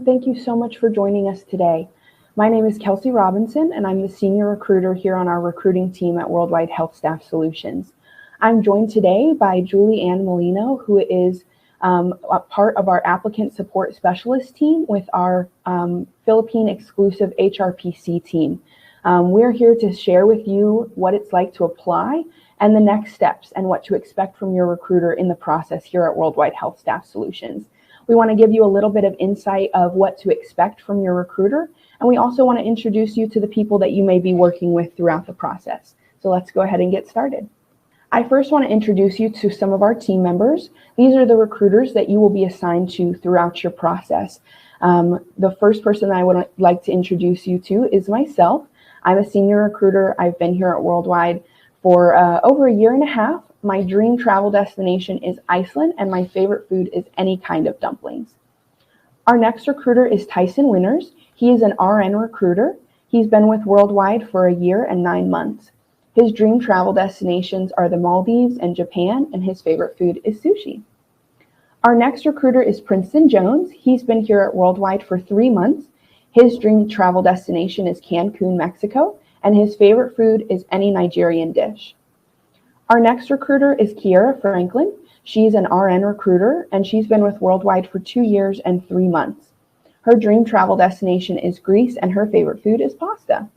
everyone. Thank you so much for joining us today. My name is Kelsey Robinson, and I'm the senior recruiter here on our recruiting team at Worldwide HealthStaff Solutions. I'm joined today by Julie Ann Molino, who is a part of our applicant support specialist team with our Philippine exclusive HRPC team. We're here to share with you what it's like to apply and the next steps and what to expect from your recruiter in the process here at Worldwide HealthStaff Solutions. We want to give you a little bit of insight of what to expect from your recruiter, and we also want to introduce you to the people that you may be working with throughout the process. So let's go ahead and get started. I first want to introduce you to some of our team members. These are the recruiters that you will be assigned to throughout your process. The first person I would like to introduce you to is myself. I'm a senior recruiter. I've been here at Worldwide for over a year and a half. My dream travel destination is Iceland, and my favorite food is any kind of dumplings. Our next recruiter is Tyson Winters. He is an RN recruiter. He's been with Worldwide for a year and 9 months. His dream travel destinations are the Maldives and Japan, and his favorite food is sushi. Our next recruiter is Princeton Jones. He's been here at Worldwide for 3 months. His dream travel destination is Cancun, Mexico, and his favorite food is any Nigerian dish. Our next recruiter is Kiera Franklin. She's an RN recruiter, and she's been with Worldwide for 2 years and 3 months. Her dream travel destination is Greece, and her favorite food is pasta.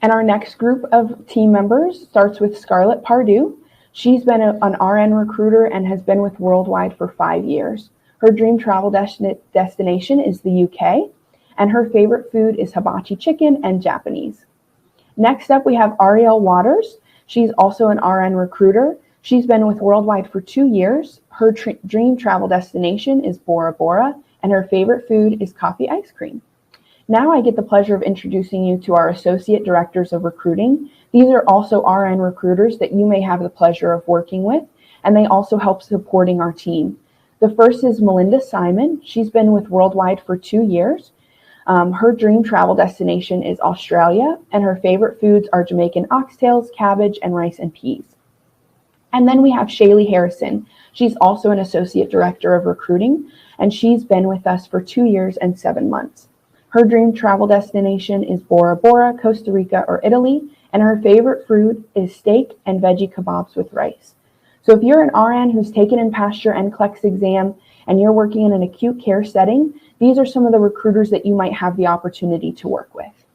And our next group of team members starts with Scarlett Pardue. She's been an RN recruiter and has been with Worldwide for 5 years. Her dream travel destination is the UK, and her favorite food is hibachi chicken and Japanese. Next up, we have Ariel Waters. She's also an RN recruiter. She's been with Worldwide for 2 years. Her dream travel destination is Bora Bora, and her favorite food is coffee ice cream. Now I get the pleasure of introducing you to our Associate Directors of Recruiting. These are also RN recruiters that you may have the pleasure of working with, and they also help supporting our team. The first is Melinda Simon. She's been with Worldwide for 2 years. Her dream travel destination is Australia, and her favorite foods are Jamaican oxtails, cabbage, and rice and peas. And then we have Shaylee Harrison. She's also an Associate Director of Recruiting, and she's been with us for 2 years and 7 months. Her dream travel destination is Bora Bora, Costa Rica, or Italy, and her favorite food is steak and veggie kebabs with rice. So if you're an RN who's taken and passed your NCLEX exam and you're working in an acute care setting, these are some of the recruiters that you might have the opportunity to work with.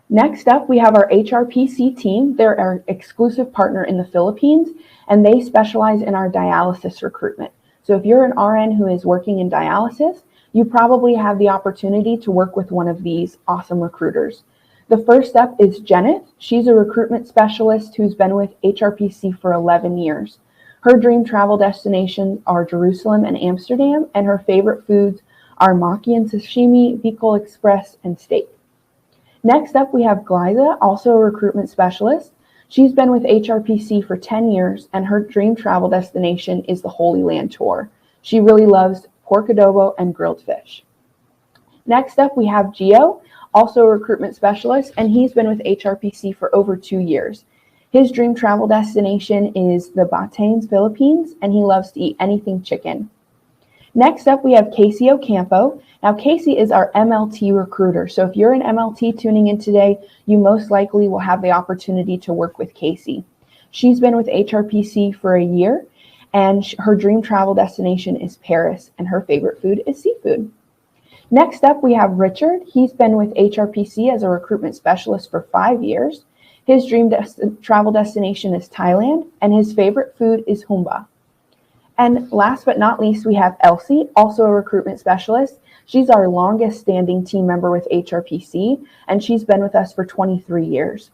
Next up, we have our HRPC team. They're our exclusive partner in the Philippines, and they specialize in our dialysis recruitment. So if you're an RN who is working in dialysis, you probably have the opportunity to work with one of these awesome recruiters. The first up is Jeneth. She's a recruitment specialist who's been with HRPC for 11 years. Her dream travel destinations are Jerusalem and Amsterdam, and her favorite foods are maki and sashimi, Bicol Express, and steak. Next up, we have Glyza, also a recruitment specialist. She's been with HRPC for 10 years, and her dream travel destination is the Holy Land Tour. She really loves pork adobo and grilled fish. Next up, we have Gio, also a recruitment specialist, and he's been with HRPC for over 2 years. His dream travel destination is the Batanes, Philippines, and he loves to eat anything chicken. Next up, we have Casey Ocampo. Now, Casey is our MLT recruiter. So if you're an MLT tuning in today, you most likely will have the opportunity to work with Casey. She's been with HRPC for a year, and her dream travel destination is Paris, and her favorite food is seafood. Next up, we have Richard. He's been with HRPC as a recruitment specialist for 5 years. His dream travel destination is Thailand, and his favorite food is humba. And last but not least, we have Elsie, also a recruitment specialist. She's our longest standing team member with HRPC, and she's been with us for 23 years.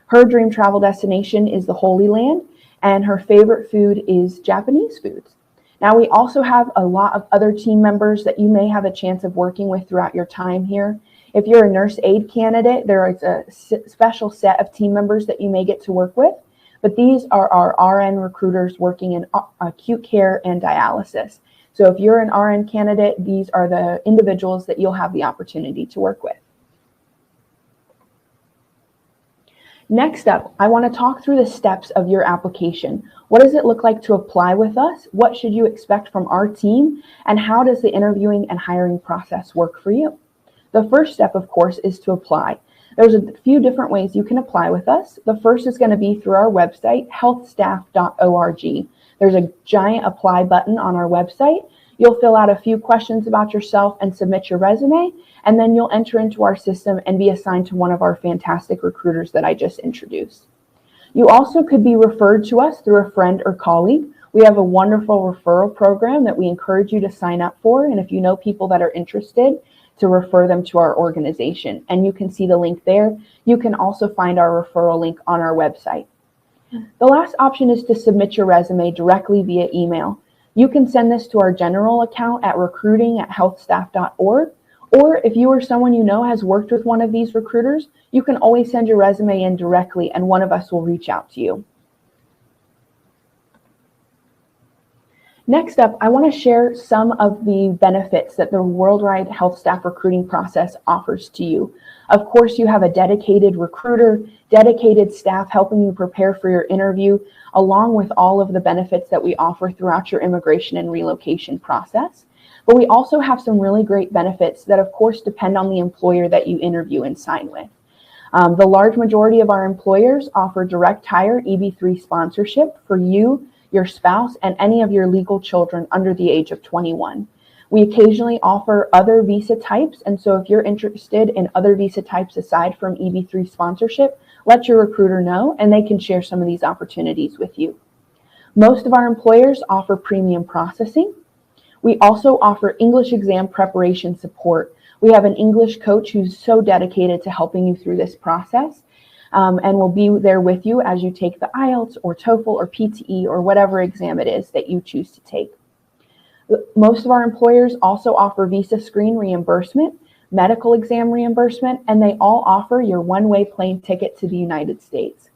Her dream travel destination is the Holy Land, and her favorite food is Japanese foods. Now, we also have a lot of other team members that you may have a chance of working with throughout your time here. If you're a nurse aide candidate, there is a special set of team members that you may get to work with, but these are our RN recruiters working in acute care and dialysis. So if you're an RN candidate, these are the individuals that you'll have the opportunity to work with. Next up, I want to talk through the steps of your application. What does it look like to apply with us? What should you expect from our team? And how does the interviewing and hiring process work for you? The first step, of course, is to apply. There's a few different ways you can apply with us. The first is going to be through our website, healthstaff.org. There's a giant apply button on our website. You'll fill out a few questions about yourself and submit your resume, and then you'll enter into our system and be assigned to one of our fantastic recruiters that I just introduced. You also could be referred to us through a friend or colleague. We have a wonderful referral program that we encourage you to sign up for, and if you know people that are interested, to refer them to our organization. And you can see the link there. You can also find our referral link on our website. The last option is to submit your resume directly via email. You can send this to our general account at recruiting@healthstaff.org, or if you or someone you know has worked with one of these recruiters, you can always send your resume in directly and one of us will reach out to you. Next up, I want to share some of the benefits that the worldwide health staff recruiting process offers to you. Of course, you have a dedicated recruiter, dedicated staff helping you prepare for your interview, along with all of the benefits that we offer throughout your immigration and relocation process. But we also have some really great benefits that, of course, depend on the employer that you interview and sign with. The large majority of our employers offer direct hire EB-3 sponsorship for you, your spouse, and any of your legal children under the age of 21. We occasionally offer other visa types, and so if you're interested in other visa types aside from EB-3 sponsorship, let your recruiter know and they can share some of these opportunities with you. Most of our employers offer premium processing. We also offer English exam preparation support. We have an English coach who's so dedicated to helping you through this process. And will be there with you as you take the IELTS or TOEFL or PTE or whatever exam it is that you choose to take. Most of our employers also offer visa screen reimbursement, medical exam reimbursement, and they all offer your one-way plane ticket to the United States.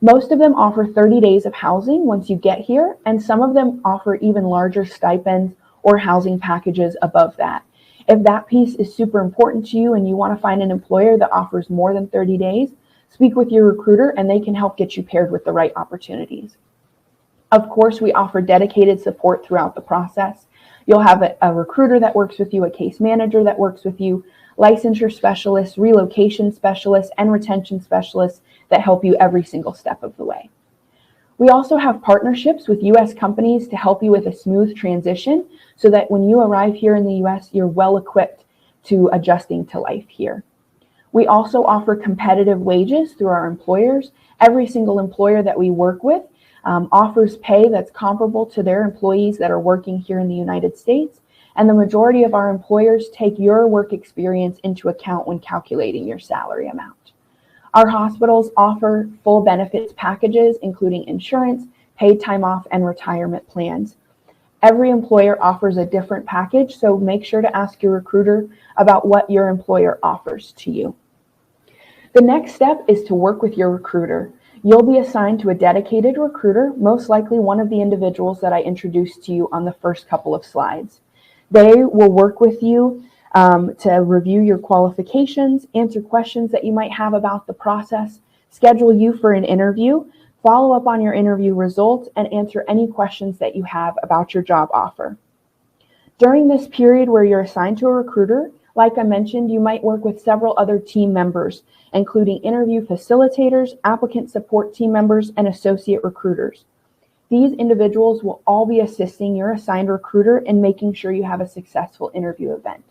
Most of them offer 30 days of housing once you get here, and some of them offer even larger stipends or housing packages above that. If that piece is super important to you and you want to find an employer that offers more than 30 days, speak with your recruiter and they can help get you paired with the right opportunities. Of course, we offer dedicated support throughout the process. You'll have a recruiter that works with you, a case manager that works with you, licensure specialists, relocation specialists, and retention specialists that help you every single step of the way. We also have partnerships with U.S. companies to help you with a smooth transition so that when you arrive here in the U.S., you're well equipped to adjusting to life here. We also offer competitive wages through our employers. Every single employer that we work with offers pay that's comparable to their employees that are working here in the United States. And the majority of our employers take your work experience into account when calculating your salary amount. Our hospitals offer full benefits packages, including insurance, paid time off, and retirement plans. Every employer offers a different package, so make sure to ask your recruiter about what your employer offers to you. The next step is to work with your recruiter. You'll be assigned to a dedicated recruiter, most likely one of the individuals that I introduced to you on the first couple of slides. They will work with you to review your qualifications, answer questions that you might have about the process, schedule you for an interview, follow up on your interview results, and answer any questions that you have about your job offer. During this period where you're assigned to a recruiter, like I mentioned, you might work with several other team members, including interview facilitators, applicant support team members, and associate recruiters. These individuals will all be assisting your assigned recruiter in making sure you have a successful interview event.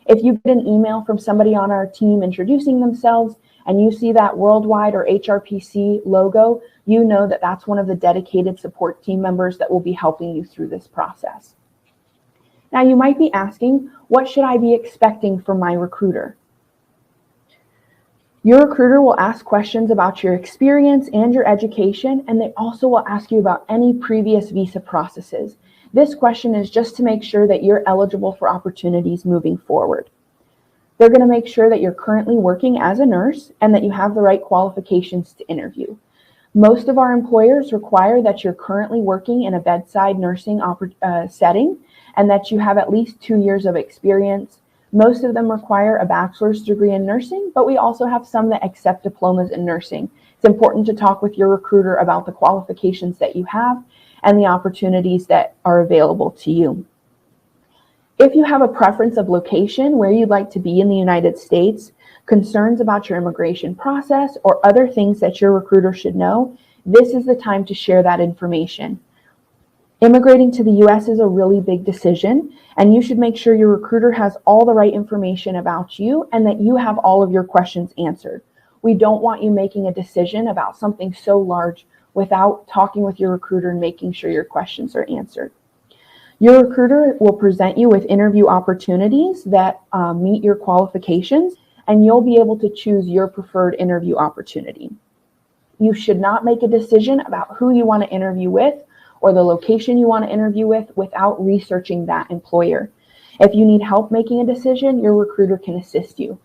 If you get an email from somebody on our team introducing themselves and you see that worldwide or HRPC logo, you know that that's one of the dedicated support team members that will be helping you through this process. Now you might be asking, what should I be expecting from my recruiter? Your recruiter will ask questions about your experience and your education, and they also will ask you about any previous visa processes. This question is just to make sure that you're eligible for opportunities moving forward. They're going to make sure that you're currently working as a nurse and that you have the right qualifications to interview. Most of our employers require that you're currently working in a bedside nursing setting and that you have at least 2 years of experience. Most of them require a bachelor's degree in nursing, but we also have some that accept diplomas in nursing. It's important to talk with your recruiter about the qualifications that you have and the opportunities that are available to you. If you have a preference of location where you'd like to be in the United States, concerns about your immigration process, or other things that your recruiter should know, this is the time to share that information. Immigrating to the US is a really big decision, and you should make sure your recruiter has all the right information about you and that you have all of your questions answered. We don't want you making a decision about something so large without talking with your recruiter and making sure your questions are answered. Your recruiter will present you with interview opportunities that meet your qualifications, and you'll be able to choose your preferred interview opportunity. You should not make a decision about who you want to interview with or the location you want to interview with without researching that employer. If you need help making a decision, your recruiter can assist you.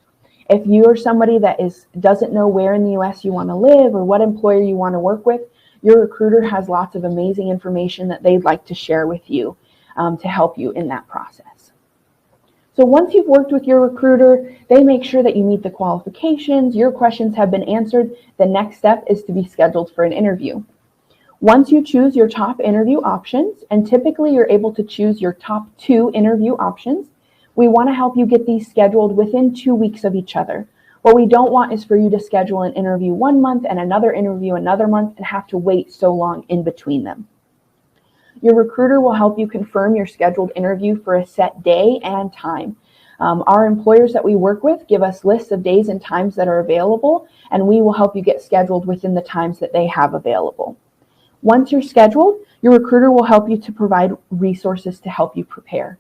If you are somebody that doesn't know where in the US you want to live or what employer you want to work with, your recruiter has lots of amazing information that they'd like to share with you to help you in that process. So once you've worked with your recruiter, they make sure that you meet the qualifications, your questions have been answered, the next step is to be scheduled for an interview. Once you choose your top interview options, and typically you're able to choose your top 2 interview options, we want to help you get these scheduled within 2 weeks of each other. What we don't want is for you to schedule an interview 1 month and another interview another month and have to wait so long in between them. Your recruiter will help you confirm your scheduled interview for a set day and time. Our employers that we work with give us lists of days and times that are available, and we will help you get scheduled within the times that they have available. Once you're scheduled, your recruiter will help you to provide resources to help you prepare.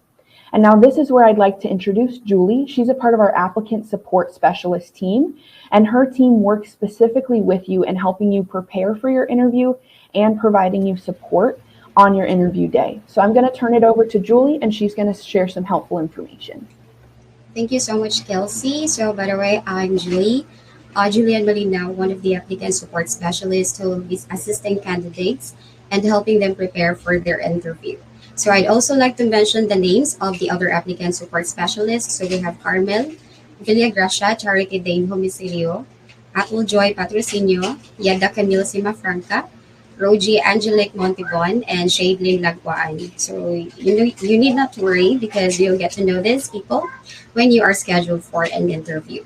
And now this is where I'd like to introduce Julie. She's a part of our applicant support specialist team, and her team works specifically with you in helping you prepare for your interview and providing you support on your interview day. So I'm going to turn it over to Julie, and she's going to share some helpful information. Thank you so much, Kelsey. So, by the way, I'm Julie. Julian Molina, one of the applicant support specialists who is assisting candidates and helping them prepare for their interview. So I'd also like to mention the names of the other applicant support specialists. So we have Carmel Villagracia Charity Dane Homicilio, Apple Joy Patrocinio, Yada Camille Simafranca, Rogie Angelique Montibon, and Shadelyn Lagwaan. So you need not worry because you'll get to know these people when you are scheduled for an interview.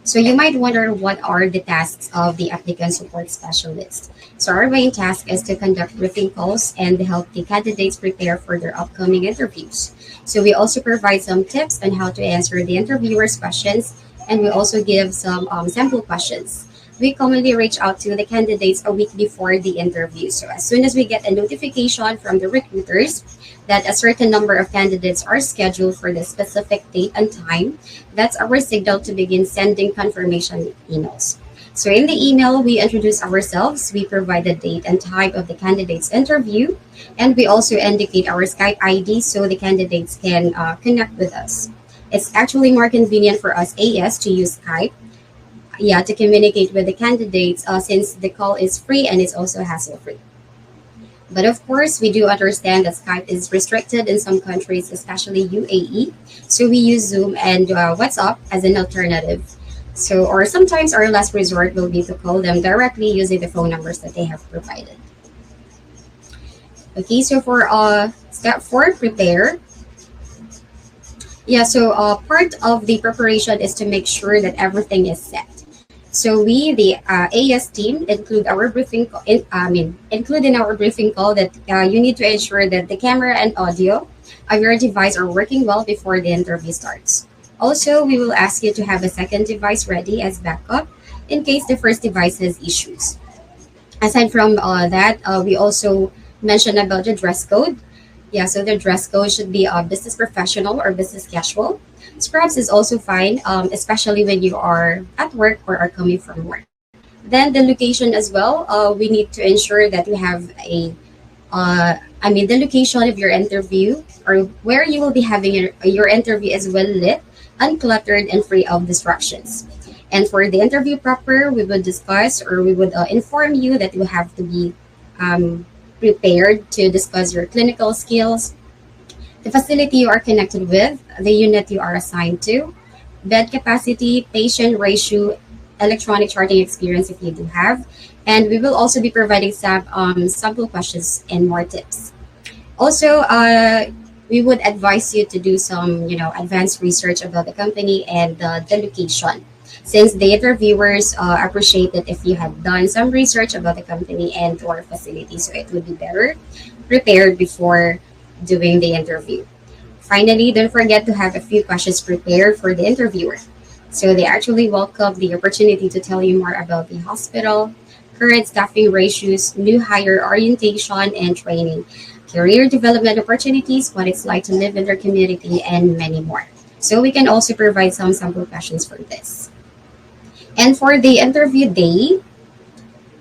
So you might wonder what are the tasks of the applicant support specialist. So our main task is to conduct briefing calls and help the candidates prepare for their upcoming interviews. So we also provide some tips on how to answer the interviewers' questions, and we also give some sample questions. We commonly reach out to the candidates a week before the interview. So as soon as we get a notification from the recruiters that a certain number of candidates are scheduled for the specific date and time, that's our signal to begin sending confirmation emails. So in the email, we introduce ourselves, we provide the date and time of the candidate's interview, and we also indicate our Skype ID so the candidates can connect with us. It's actually more convenient for us AS to use Skype, to communicate with the candidates since the call is free and it's also hassle-free. But of course, we do understand that Skype is restricted in some countries, especially UAE. So we use Zoom and WhatsApp as an alternative. So, or sometimes our last resort will be to call them directly using the phone numbers that they have provided. Okay, so for step 4, prepare. Part of the preparation is to make sure that everything is set. So we, the AS team, include in our briefing call that you need to ensure that the camera and audio of your device are working well before the interview starts. Also, we will ask you to have a second device ready as backup in case the first device has issues. Aside from that, we also mentioned about the dress code. So the dress code should be business professional or business casual. Scrubs is also fine, especially when you are at work or are coming from work. Then the location as well. We need to ensure that we have the location of your interview or where you will be having your interview is well lit, uncluttered, and free of distractions. And for the interview proper, we would discuss or we would inform you that you have to be prepared to discuss your clinical skills, the facility you are connected with, the unit you are assigned to, bed capacity, patient ratio, electronic charting experience if you do have, and we will also be providing some sample questions and more tips. Also, we would advise you to do some, advanced research about the company and the location, since the interviewers appreciate it if you have done some research about the company and or facility, so it would be better prepared before doing the interview. Finally, don't forget to have a few questions prepared for the interviewer. So they actually welcome the opportunity to tell you more about the hospital, current staffing ratios, new hire orientation and training, career development opportunities, what it's like to live in their community, and many more. So we can also provide some sample questions for this. And for the interview day,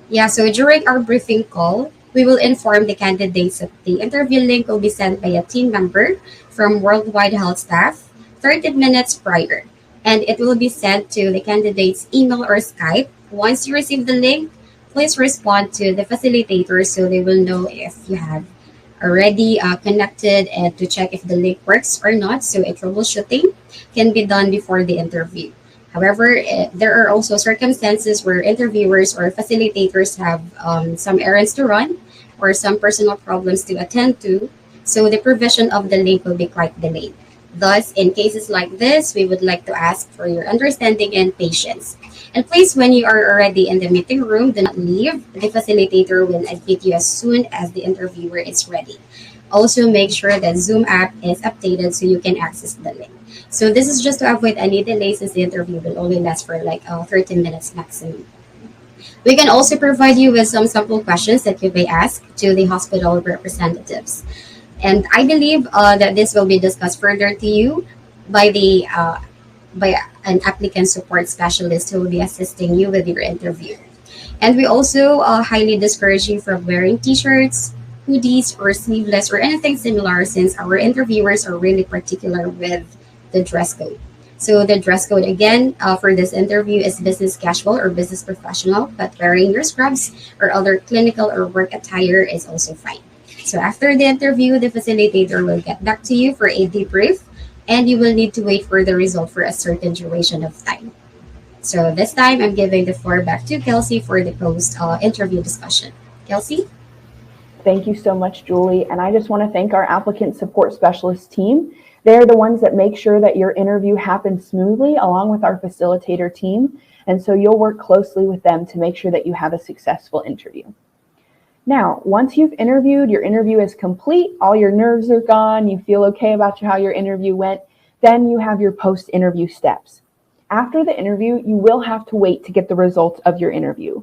yeah, so during our briefing call, we will inform the candidates that the interview link will be sent by a team member from Worldwide Health Staff 30 minutes prior. And it will be sent to the candidate's email or Skype. Once you receive the link, please respond to the facilitator so they will know if you have already connected and to check if the link works or not. So a troubleshooting can be done before the interview. However, there are also circumstances where interviewers or facilitators have some errands to run or some personal problems to attend to, so the provision of the link will be quite delayed. Thus, in cases like this, we would like to ask for your understanding and patience. And please, when you are already in the meeting room, do not leave. The facilitator will admit you as soon as the interviewer is ready. Also, make sure that Zoom app is updated so you can access the link. So this is just to avoid any delays, since the interview will only last for like 13 minutes maximum. We can also provide you with some sample questions that you may ask to the hospital representatives. And I believe that this will be discussed further to you by the by an applicant support specialist who will be assisting you with your interview. And we also highly discourage you from wearing t-shirts, hoodies, or sleeveless or anything similar, since our interviewers are really particular with the dress code. So the dress code again for this interview is business casual or business professional, but wearing your scrubs or other clinical or work attire is also fine. So after the interview, the facilitator will get back to you for a debrief, and you will need to wait for the result for a certain duration of time. So this time, I'm giving the floor back to Kelsey for the post interview discussion. Kelsey? Thank you so much, Julie. And I just want to thank our applicant support specialist team. They're the ones that make sure that your interview happens smoothly along with our facilitator team. And so you'll work closely with them to make sure that you have a successful interview. Now, once you've interviewed, your interview is complete, all your nerves are gone, you feel okay about how your interview went, then you have your post-interview steps. After the interview, you will have to wait to get the results of your interview.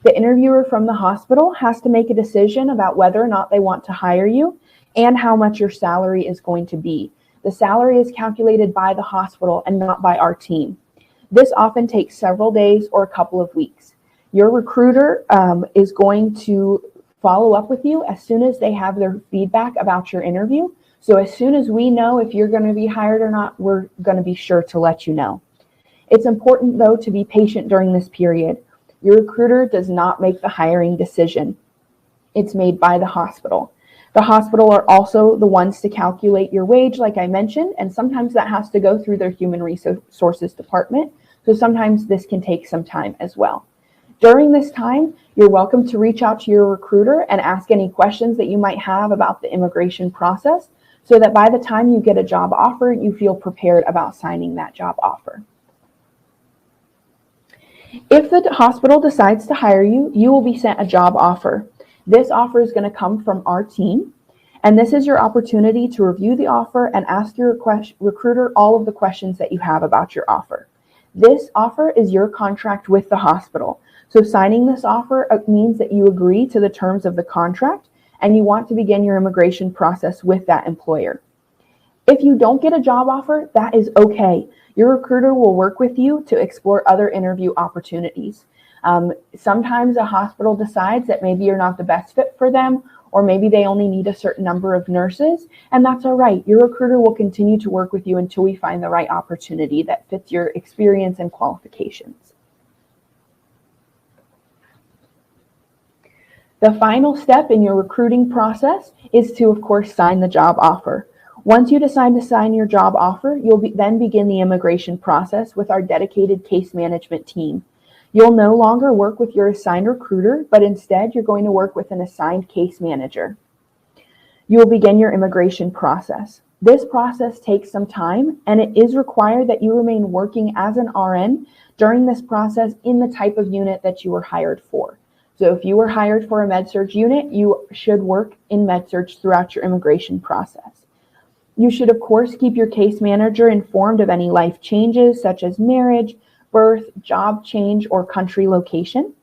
The interviewer from the hospital has to make a decision about whether or not they want to hire you and how much your salary is going to be. The salary is calculated by the hospital and not by our team. This often takes several days or a couple of weeks. Your recruiter is going to follow up with you as soon as they have their feedback about your interview. So as soon as we know if you're going to be hired or not, we're going to be sure to let you know. It's important, though, to be patient during this period. Your recruiter does not make the hiring decision. It's made by the hospital. The hospital are also the ones to calculate your wage, like I mentioned, and sometimes that has to go through their human resources department. So sometimes this can take some time as well. During this time, you're welcome to reach out to your recruiter and ask any questions that you might have about the immigration process, so that by the time you get a job offer, you feel prepared about signing that job offer. If the hospital decides to hire you, you will be sent a job offer. This offer is going to come from our team, and this is your opportunity to review the offer and ask your recruiter all of the questions that you have about your offer. This offer is your contract with the hospital. So signing this offer means that you agree to the terms of the contract and you want to begin your immigration process with that employer. If you don't get a job offer, that is okay. Your recruiter will work with you to explore other interview opportunities. Sometimes a hospital decides that maybe you're not the best fit for them, or maybe they only need a certain number of nurses, and that's all right. Your recruiter will continue to work with you until we find the right opportunity that fits your experience and qualifications. The final step in your recruiting process is to, of course, sign the job offer. Once you decide to sign your job offer, then begin the immigration process with our dedicated case management team. You'll no longer work with your assigned recruiter, but instead you're going to work with an assigned case manager. You will begin your immigration process. This process takes some time, and it is required that you remain working as an RN during this process in the type of unit that you were hired for. So if you were hired for a med-surg unit, you should work in med-surg throughout your immigration process. You should, of course, keep your case manager informed of any life changes such as marriage, birth, job change, or country location.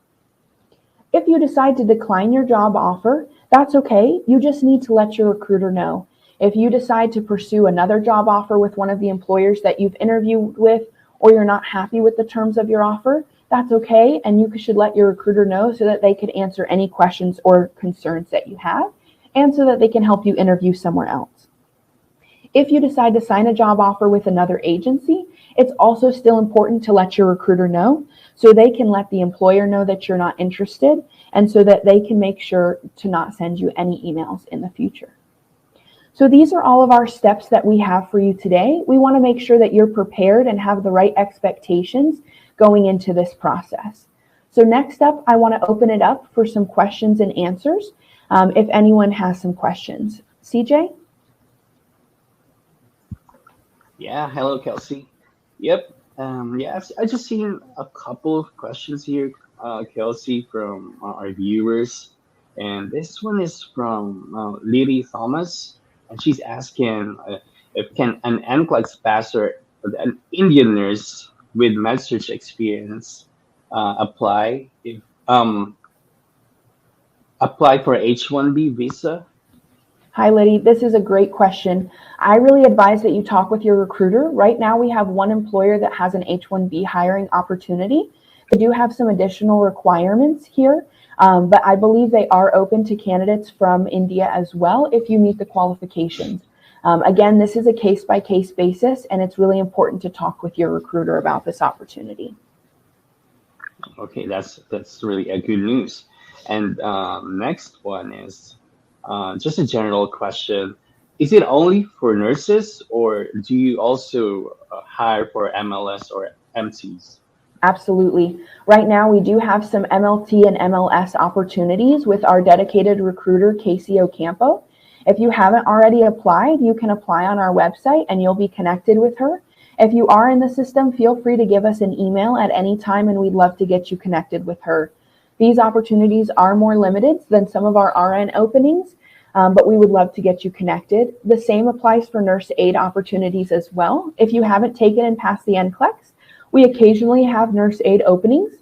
If you decide to decline your job offer, that's okay. You just need to let your recruiter know. If you decide to pursue another job offer with one of the employers that you've interviewed with, or you're not happy with the terms of your offer, that's okay. And you should let your recruiter know so that they could answer any questions or concerns that you have, and so that they can help you interview somewhere else. If you decide to sign a job offer with another agency, it's also still important to let your recruiter know so they can let the employer know that you're not interested, and so that they can make sure to not send you any emails in the future. So these are all of our steps that we have for you today. We want to make sure that you're prepared and have the right expectations going into this process. So next up, I want to open it up for some questions and answers if anyone has some questions. CJ? Yeah, hello, Kelsey. Yep. I just seen a couple of questions here, Kelsey, from our viewers, and this one is from Lily Thomas, and she's asking if can an NCLEX passer, an Indian nurse with med-surg experience, apply if apply for H-1B visa? Hi, Liddy. This is a great question. I really advise that you talk with your recruiter. Right now, we have one employer that has an H-1B hiring opportunity. They do have some additional requirements here, but I believe they are open to candidates from India as well if you meet the qualifications. Again, this is a case-by-case basis, and it's really important to talk with your recruiter about this opportunity. Okay, that's really a good news. And next one is just a general question. Is it only for nurses, or do you also hire for MLS or MTs? Absolutely. Right now, we do have some MLT and MLS opportunities with our dedicated recruiter, Casey Ocampo. If you haven't already applied, you can apply on our website and you'll be connected with her. If you are in the system, feel free to give us an email at any time and we'd love to get you connected with her. These opportunities are more limited than some of our RN openings, but we would love to get you connected. The same applies for nurse aid opportunities as well. If you haven't taken and passed the NCLEX, we occasionally have nurse aid openings.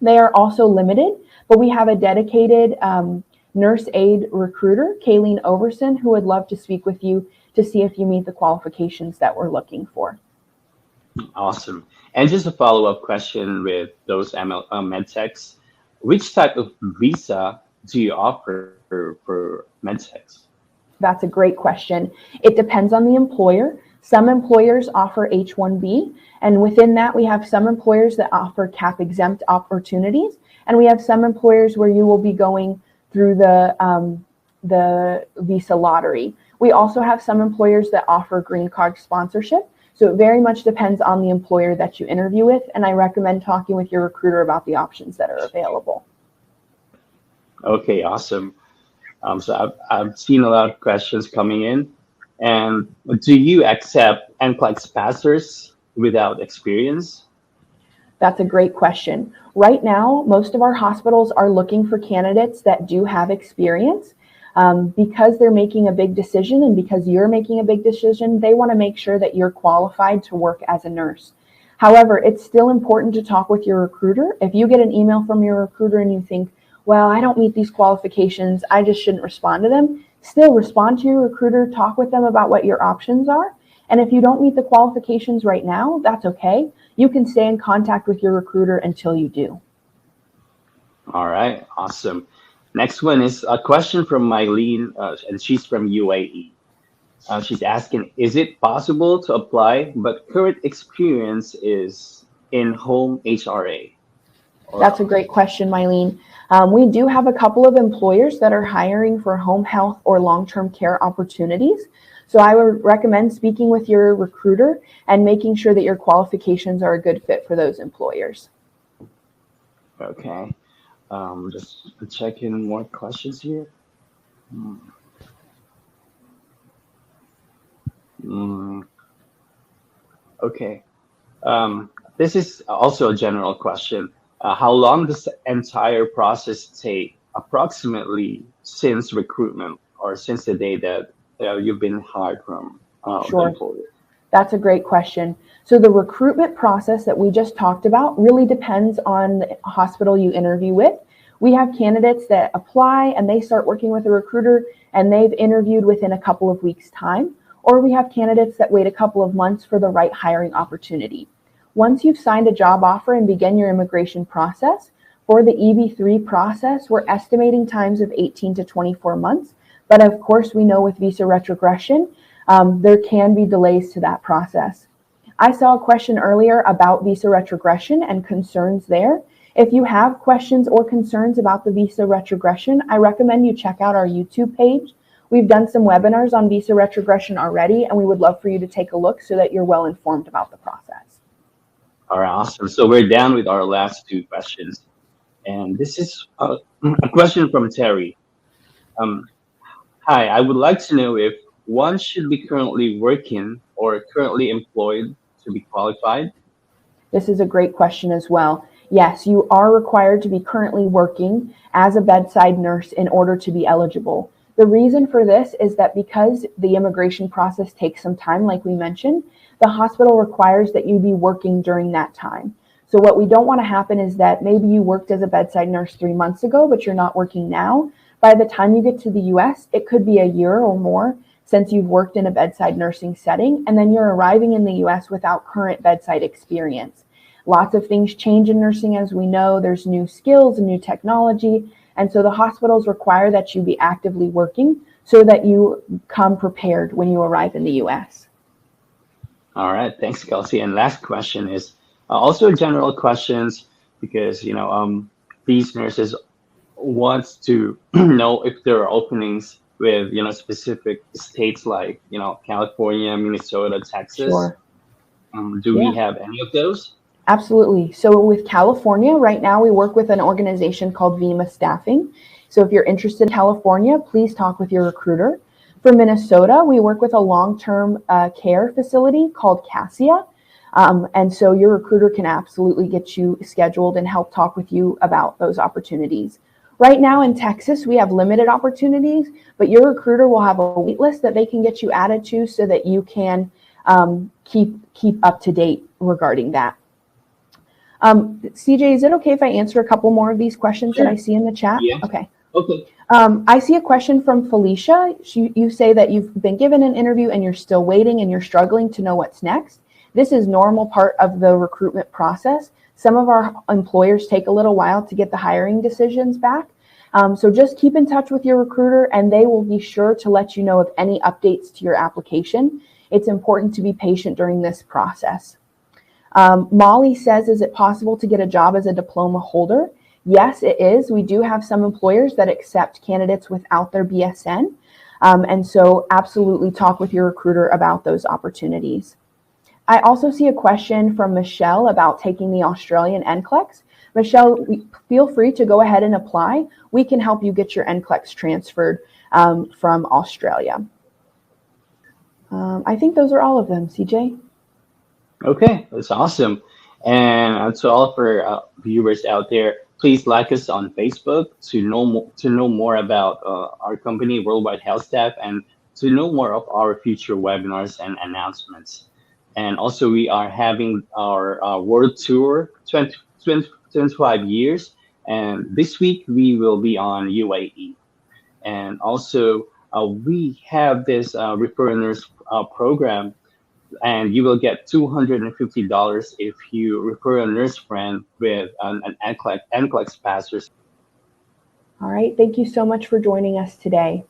They are also limited, but we have a dedicated nurse aid recruiter, Kayleen Overson, who would love to speak with you to see if you meet the qualifications that we're looking for. Awesome. And just a follow-up question with those medtechs. Which type of visa do you offer for medtechs? That's a great question. It depends on the employer. Some employers offer H-1B, and within that, we have some employers that offer CAP-exempt opportunities, and we have some employers where you will be going through the visa lottery. We also have some employers that offer green card sponsorship, so it very much depends on the employer that you interview with, and I recommend talking with your recruiter about the options that are available. Okay, awesome. So I've seen a lot of questions coming in. And do you accept NCLEX passers without experience? That's a great question. Right now, most of our hospitals are looking for candidates that do have experience. Because they're making a big decision and because you're making a big decision, they want to make sure that you're qualified to work as a nurse. However, it's still important to talk with your recruiter. If you get an email from your recruiter and you think, well, I don't meet these qualifications, I just shouldn't respond to them, still respond to your recruiter, talk with them about what your options are. And if you don't meet the qualifications right now, that's okay. You can stay in contact with your recruiter until you do. All right, awesome. Next one is a question from Mylene, and she's from UAE. She's asking, is it possible to apply, but current experience is in home HRA? That's a great question, Mylene. We do have a couple of employers that are hiring for home health or long-term care opportunities. So I would recommend speaking with your recruiter and making sure that your qualifications are a good fit for those employers. Okay. Just checking more questions here. Hmm. Mm, okay. This is also a general question. How long does the entire process take, approximately, since recruitment or since the day that you've been hired from the Sure. employer? That's a great question. So the recruitment process that we just talked about really depends on the hospital you interview with. We have candidates that apply and they start working with a recruiter and they've interviewed within a couple of weeks' time. Or we have candidates that wait a couple of months for the right hiring opportunity. Once you've signed a job offer and begin your immigration process, for the EB3 process, we're estimating times of 18 to 24 months. But of course, we know with visa retrogression, there can be delays to that process. I saw a question earlier about visa retrogression and concerns there. If you have questions or concerns about the visa retrogression, I recommend you check out our YouTube page. We've done some webinars on visa retrogression already, and we would love for you to take a look so that you're well informed about the process. All right, awesome. So we're down with our last two questions. And this is a question from Terry. Um, Hi, I would like to know if one should be currently working or currently employed to be qualified. This is a great question as well. Yes, you are required to be currently working as a bedside nurse in order to be eligible. The reason for this is that because the immigration process takes some time, like we mentioned, the hospital requires that you be working during that time. So what we don't want to happen is that maybe you worked as a bedside nurse 3 months ago, but you're not working now. By the time you get to the US, it could be a year or more since you've worked in a bedside nursing setting, and then you're arriving in the US without current bedside experience. Lots of things change in nursing, as we know. There's new skills and new technology. And so the hospitals require that you be actively working so that you come prepared when you arrive in the US. All right, thanks, Kelsey. And last question is also general questions because these nurses want to know if there are openings with specific states like California, Minnesota, Texas. Sure. Do we Yeah. have any of those? Absolutely. So with California, right now we work with an organization called VEMA Staffing. So if you're interested in California, please talk with your recruiter. For Minnesota, we work with a long-term care facility called Cassia. And so your recruiter can absolutely get you scheduled and help talk with you about those opportunities. Right now in Texas, we have limited opportunities, but your recruiter will have a wait list that they can get you added to so that you can keep up to date regarding that. CJ, is it okay if I answer a couple more of these questions Sure. that I see in the chat? Yeah. Okay. Okay. I see a question from Felicia. You say that you've been given an interview and you're still waiting and you're struggling to know what's next. This is normal part of the recruitment process. Some of our employers take a little while to get the hiring decisions back. So just keep in touch with your recruiter and they will be sure to let you know of any updates to your application. It's important to be patient during this process. Molly says, is it possible to get a job as a diploma holder? Yes, it is. We do have some employers that accept candidates without their BSN. And so absolutely talk with your recruiter about those opportunities. I also see a question from Michelle about taking the Australian NCLEX. Michelle, feel free to go ahead and apply. We can help you get your NCLEX transferred from Australia. I think those are all of them, CJ. Okay, that's awesome. And to all of our viewers out there, please like us on Facebook to know more about our company, Worldwide Health Staff, and to know more of our future webinars and announcements. And also, we are having our world tour 25 years, and this week we will be on UAE. And also, we have this refer nurse program and you will get $250 if you refer a nurse friend with an NCLEX passer. All right. Thank you so much for joining us today.